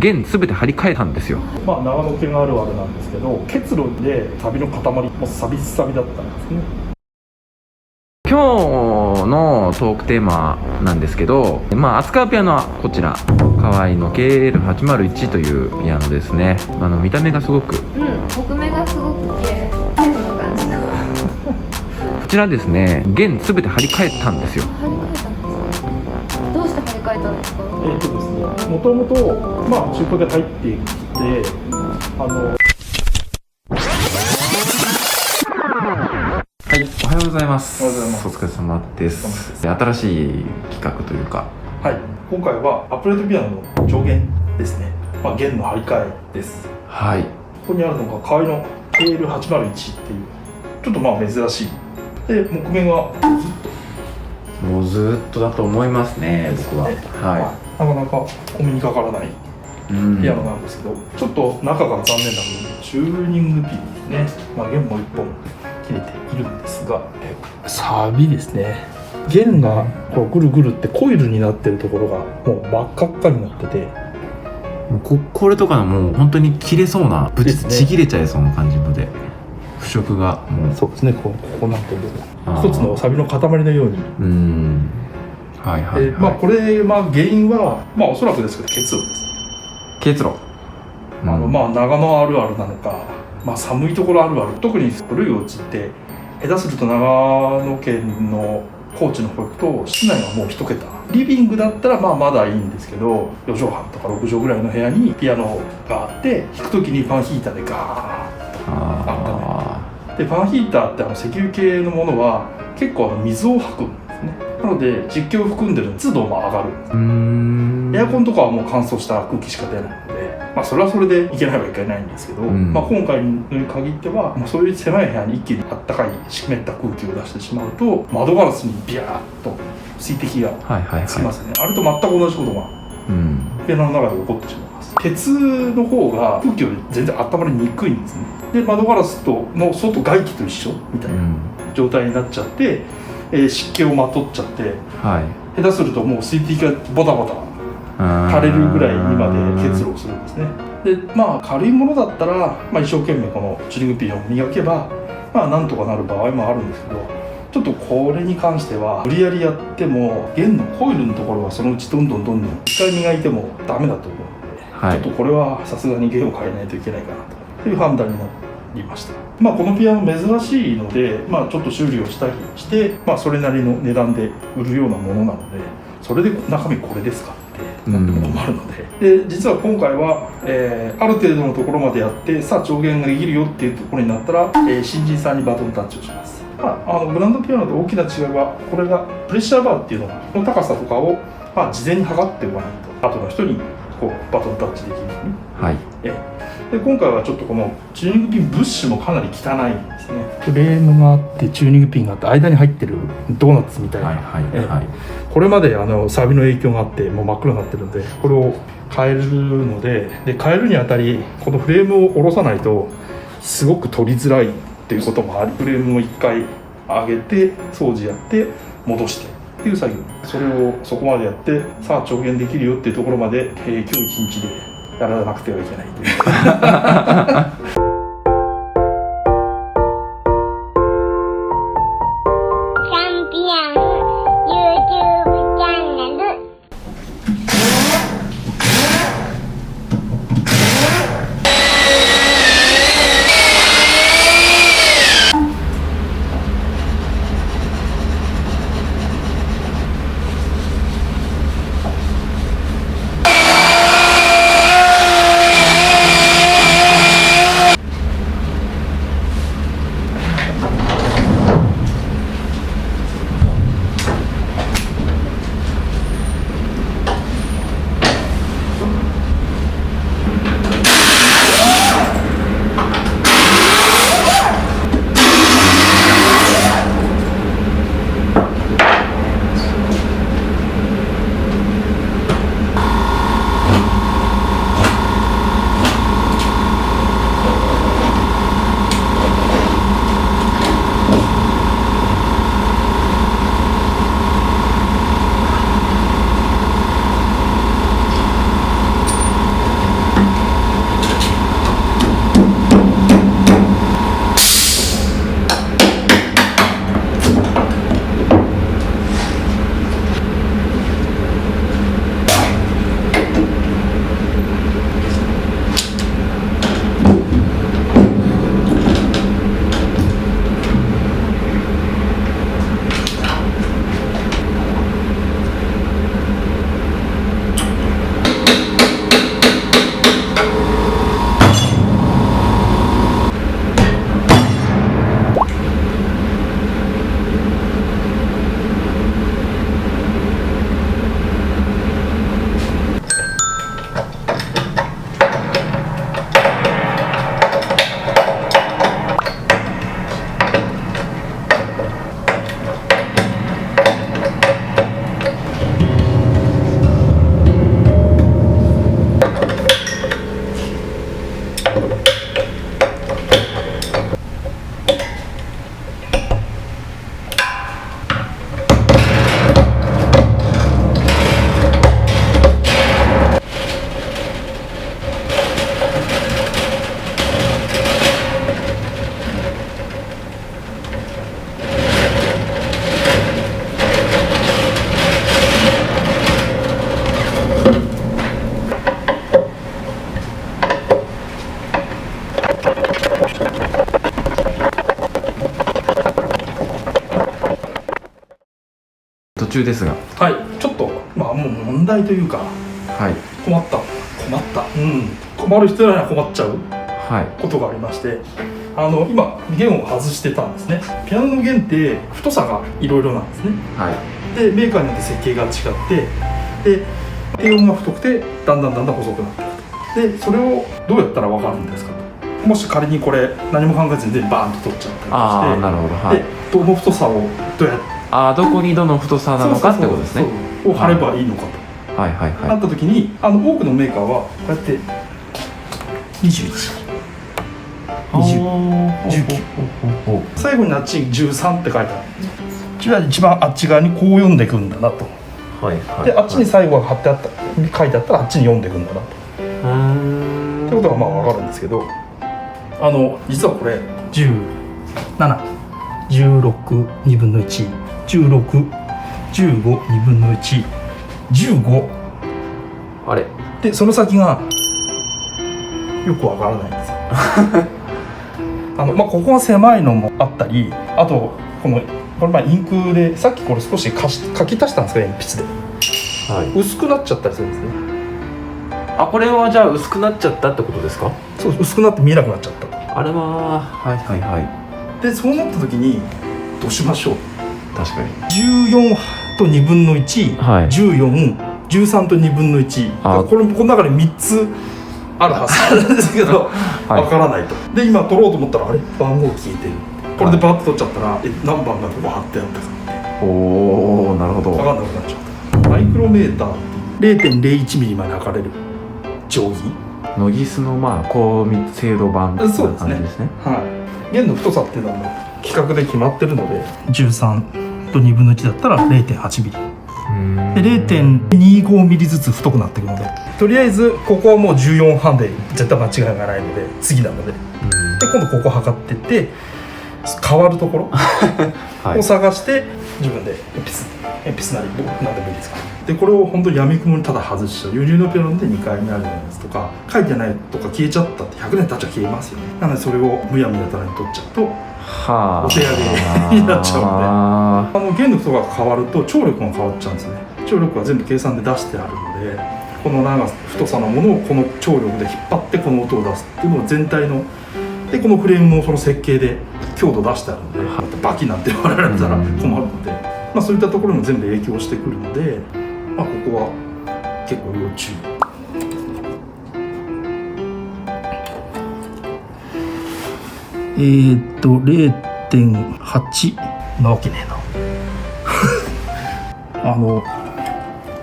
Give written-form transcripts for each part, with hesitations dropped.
弦全て張り替えたんですよ。まあ長野県あるあるなんですけど、結露でサビの塊もうサビサビだったんですね。今日のトークテーマなんですけど、扱うピアノはこちら河合の KL801 というピアノですね。見た目がすごく木目がすごく綺麗な感じだな。こちらですね、弦全て張り替えたんですよ。張り替えたんですか？どうして張り替えたんですか？ですね、もともと中古で入ってきて、はい、おはようございます。おはようございます。お疲れ様です。新しい企画というか、はい、今回はアップライトピアノの上弦ですね。弦の張り替えです。はい、ここにあるのが河合の KL801 っていうちょっと珍しいで、木目がもうずっとだと思いますね、僕は。はなかなかお目にかからないピアノなんですけど、ちょっと中が残念な部分、チューニングピンですね。弦も1本切れているんですが、サビですね。弦がこうぐるぐるってコイルになってるところがもう真っ赤っかになってて、これとかもう本当に切れそうな、ですね、ちぎれちゃいそうな感じので、腐食がもう、そうですね、ここなんて一つのサビの塊のように。はいはい、はい。これ原因はおそらくですけど結露です。結露。長野あるあるなのか、寒いところあるある、特に古いお家って下手すると長野県の高知の方行くと室内はもう1桁、リビングだったらまだいいんですけど、4畳半とか6畳ぐらいの部屋にピアノがあって、弾く時にファンヒーターでガーッとあっためで、ファンヒーターって石油系のものは結構水を吐くんですね。なので湿気を含んでる湿度も上がるんです。エアコンとかはもう乾燥した空気しか出ないので、それはそれでいけないはいけないんですけど、今回に限ってはそういう狭い部屋に一気にあったかい湿った空気を出してしまうと、窓ガラスにビャーッと水滴がつきますね。あれと全く同じことがピアノの中で起こってしまいます。鉄の方が空気より全然温まりにくいんですね。で窓ガラスとの外外気と一緒みたいな状態になっちゃって、湿気をまとっちゃって、下手するともう水滴がボタボタ垂れるぐらいにまで結露するんですね。で軽いものだったら、一生懸命このチューニングピンを磨けばなんとかなる場合もあるんですけど、ちょっとこれに関しては無理やりやっても弦のコイルのところはそのうちどんどん一回磨いてもダメだと思うので、ちょっとこれはさすがに弦を変えないといけないかなという判断になりました。このピアノ珍しいので、ちょっと修理をしたりして、それなりの値段で売るようなものなので、それで中身これですかってなっても困るので、実は今回は、ある程度のところまでやって、さあ調弦ができるよっていうところになったら、新人さんにバトンタッチをします。グランドピアノと大きな違いは、これがプレッシャーバーっていうのがの高さとかを、事前に測っておかないと後の人にこうバトンタッチできるように。で今回はちょっとこのチューニングピンブッシュもかなり汚いんですね。フレームがあってチューニングピンがあって、間に入ってるドーナツみたいな、これまでサビの影響があってもう真っ黒になってるので、これを変えるので、変えるにあたりこのフレームを下ろさないとすごく取りづらいっていうこともあり、フレームを1回上げて掃除やって戻してっていう作業、それをそこまでやって、さあ調弦できるよっていうところまで、今日一日でやらなくてはいけないというチャンピオン YouTube チャンネル。中ですが。はいちょっともう問題というかはい困った困る人らには困っちゃうはいことがありまして、今弦を外してたんですね。ピアノの弦って太さがいろいろなんですね。はいでメーカーによって設計が違ってで低音が太くてだんだん細くなっていくと。でそれをどうやったら分かるんですかと。もし仮にこれ何も考えずにバーンと取っちゃったりしてああなるほど。はいでどの太さをどうやってどこにどの太さなのかってことですね。を貼ればいいのかと、はいはいはなった時に多くのメーカーはこうやって21。い最後にあっちに13って書いてある。じゃあ一番あっち側にこう読んでいくんだなと。はいはいであっちに最後が貼ってあった書いてあったらあっちに読んでいくんだなと。ってことが分かるんですけど、実はこれ1716分の11615分の115あれでその先がよく分からないんですよ。ここが狭いのもあったり、あとこれインクでさっきこれ少し書き足したんですか、鉛筆で薄くなっちゃったりするんですね。これはじゃあ薄くなっちゃったってことですか。そう薄くなって見えなくなっちゃったと。あれははいはいはいでそうなった時にどうしましょう。確かに14と2分の1、はい1413と2分の1この中に3つあるはずなんですけど、はい分からないと。で今取ろうと思ったらあれ番号消えてる。これでバッと取っちゃったら何番がここ貼ってあったかっておおなるほど。分かんなくなっちゃった。マイクロメーターっていう 0.01 ミリまで測れる定規。ノギスの高密精度版ってそうですね感じですね。はい。弦の太さっていうのはもう規格で決まってるので13と2分の1だったら 0.8 ミリで 0.25 ミリずつ太くなっていくので、とりあえずここはもう14半で絶対間違いがないので次なので、で今度ここ測ってって変わるところを探して自分で鉛筆なり何でもいいですからでこれを本当にやみくもにただ外しちゃう。輸入のピアノで2階にあるようなやつとか書いてないとか消えちゃったって100年経っちゃ消えますよね。なのでそれをむやみやたらに取っちゃうとお手上げになっちゃうので、弦の太さが変わると張力が変わっちゃうんですね。張力は全部計算で出してあるので、この太さのものをこの張力で引っ張ってこの音を出すっていうのを全体のでこのフレームもその設計で強度出してあるので、バキなんて言われたら困るので、そういったところも全部影響してくるので、ここは結構要注意。0.8 なわけねえな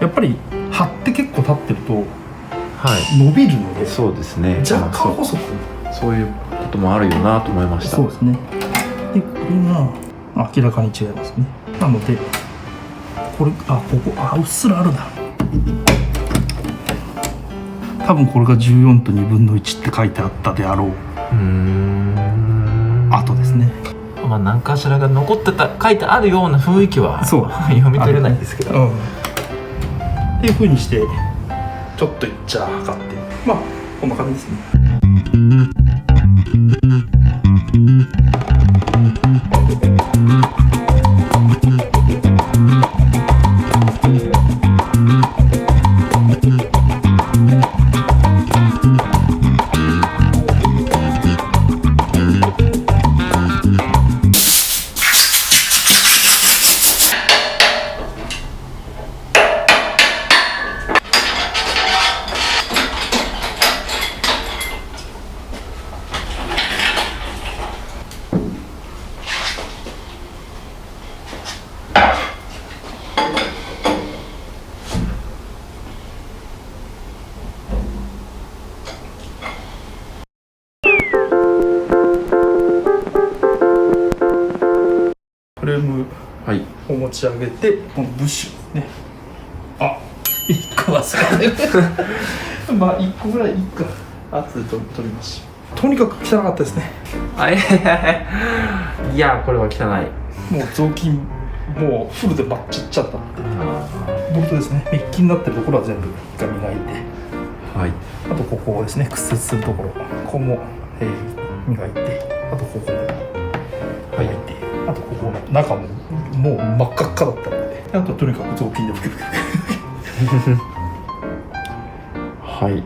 やっぱり貼って結構経ってると伸びるので、そうですね。若干細くそういうこともあるよなと思いました。そうですね。でこれが明らかに違いますね。なのでこれここうっすらあるな。多分これが14と2分の1って書いてあったであろう後ですね。何かしらが残ってた書いてあるような雰囲気はそう読み取れないんですけど、っていう風にしてちょっといっちゃ測ってこんな感じですね。フレームを持ち上げて、このブッシュですね。1個忘れてる1個ぐらいいいか。後で取ります。とにかく汚かったですね。いやこれは汚い。もう雑巾もうフルでバッチっちゃったってボルトですね。メッキになってるところは全部一回磨いて、あとここですね、屈折するところここも、磨いて、あとここも磨いて、あとここの中ももう真っ赤っかだったのであととにかく雑巾でブクブクはい。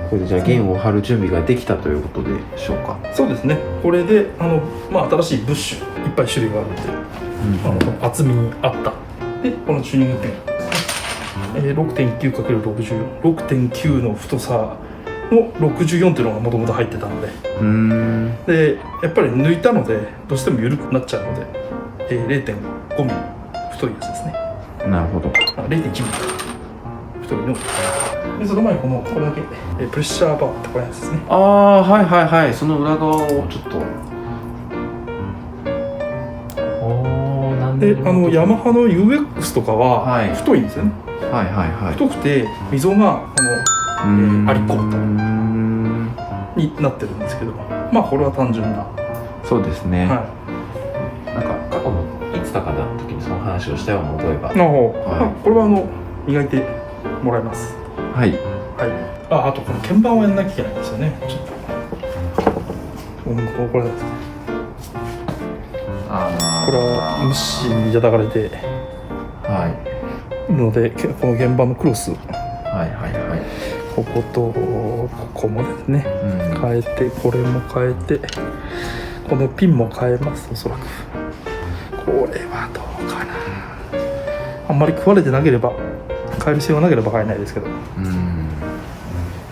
これでじゃあ弦を張る準備ができたということでしょうか。そうですね。これで新しいブッシュいっぱい種類があるので、厚みに合ったでこのチューニングペン、6.9×64 6.9の太さの64っていうのがもともと入ってたので、でやっぱり抜いたのでどうしても緩くなっちゃうので、0.5ミリ太いやつですね。なるほど。0.1ミリ太いので、その前にこれだけ、プレッシャーバーってこれやつですね。ああ、はいはいはい。その裏側をちょっと。でヤマハの UX とかははい太いんですよね。はいはいはい。太くて溝がアリコータになってるんですけど、まあこれは単純な、そうですね。はなんか過去のいつだかの時にその話をしたような覚えが。い。これは磨いてもらいます。はい。はい。あとこの鍵盤をやんなきゃいけないんですよね。ちょっとこれですね。これは虫に叩かれてはいるので、この鍵盤のクロスはいはいはい。こことここもですね、変えて、これも変えて、このピンも変えます。おそらくこれはどうかな。あんまり食われてなければ、変える必要がなければ変えないですけど、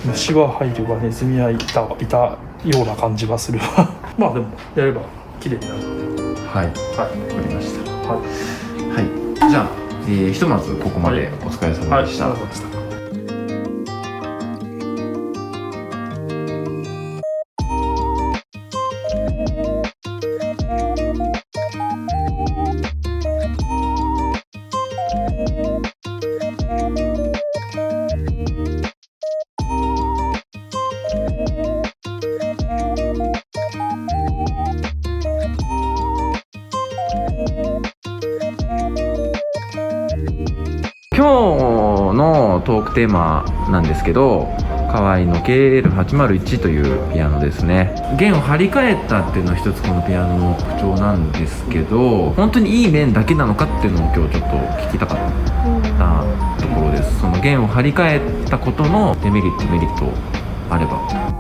虫は入るわ、ネズミはいたような感じはするわまあでもやれば綺麗になるので、はい。はい、わかりました。はいはい。じゃあ、ひとまずここまでお疲れ様でした。はい、わかりました。今日のトークテーマなんですけど、河合の KL801 というピアノですね。弦を張り替えたっていうのは一つこのピアノの特徴なんですけど、本当にいい面だけなのかっていうのを今日ちょっと聞きたかったところです。その弦を張り替えたことのデメリットメリットあれば